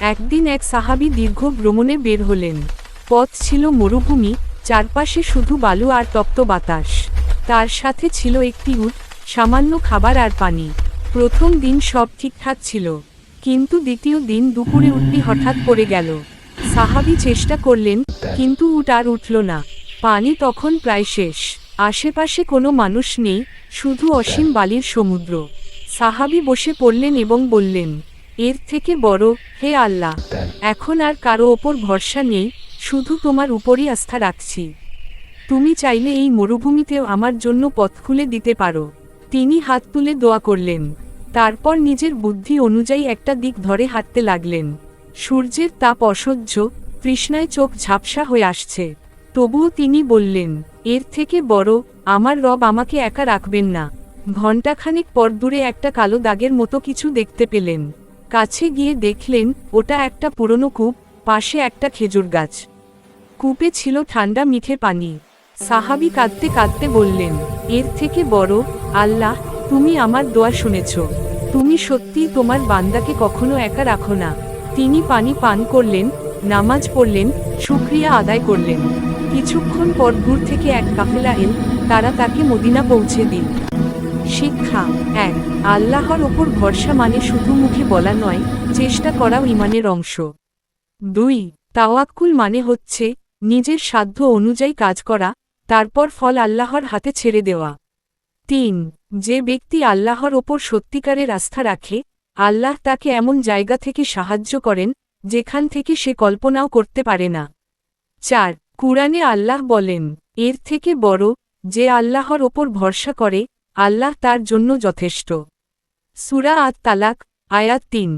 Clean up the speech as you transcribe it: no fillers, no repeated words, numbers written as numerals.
একদিন এক সাহাবী দীর্ঘ ভ্রমণে বের হলেন। পথ ছিল মরুভূমি, চারপাশে শুধু বালু আর তপ্ত বাতাস। তার সাথে ছিল একটি উট, সামান্য খাবার আর পানি। প্রথম দিন সব ঠিকঠাক ছিল, কিন্তু দ্বিতীয় দিন দুপুরে উটটি হঠাৎ পড়ে গেল। সাহাবী চেষ্টা করলেন, কিন্তু উট আর উঠল না। পানি তখন প্রায় শেষ, আশেপাশে কোনো মানুষ নেই, শুধু অসীম বালির সমুদ্র। সাহাবী বসে পড়লেন এবং বললেন, এর থেকে বড়, হে আল্লাহ, এখন আর কারো ওপর ভরসা নেই, শুধু তোমার উপরই আস্থা রাখছি। তুমি চাইলে এই মরুভূমিতেও আমার জন্য পথ খুলে দিতে পারো। তিনি হাত তুলে দোয়া করলেন, তারপর নিজের বুদ্ধি অনুযায়ী একটা দিক ধরে হাঁটতে লাগলেন। সূর্যের তাপ অসহ্য, তৃষ্ণায় চোখ ঝাপসা হয়ে আসছে। তবুও তিনি বললেন, এর থেকে বড়, আমার রব আমাকে একা রাখবেন না। ঘণ্টাখানেক পর দূরে একটা কালো দাগের মতো কিছু দেখতে পেলেন। কাছে গিয়ে দেখলেন, ওটা একটা পুরনো কূপ, পাশে একটা খেজুর গাছ। কূপে ছিল ঠান্ডা মিঠে পানি। সাহাবী কাঁদতে কাঁদতে বললেন, এর থেকে বড়, আল্লাহ, তুমি আমার দোয়া শুনেছ। তুমি সত্যিই তোমার বান্দাকে কখনো একা রাখো না। তিনি পানি পান করলেন, নামাজ পড়লেন, শুকরিয়া আদায় করলেন। কিছুক্ষণ পর দূর থেকে এক কাফেলা এল, তারা তাকে মদিনা পৌঁছে দিল। শিক্ষা ১. আল্লাহর ওপর ভরসা মানে শুধু মুখে বলা নয়, চেষ্টা করাও ঈমানের অংশ। ২. তাওয়াক্কুল মানে হচ্ছে নিজের সাধ্য অনুযায়ী কাজ করা, তারপর ফল আল্লাহর হাতে ছেড়ে দেওয়া। ৩. যে ব্যক্তি আল্লাহর ওপর সত্যিকারের আস্থা রাখে, আল্লাহ তাকে এমন জায়গা থেকে সাহায্য করেন, যেখান থেকে সে কল্পনাও করতে পারে না। ৪. কুরআনে আল্লাহ বলেন, এর থেকে বড়, যে আল্লাহর ওপর ভরসা করে, আল্লাহ তার জন্য যথেষ্ট। সূরা আত-তালাক, আয়াত ৩।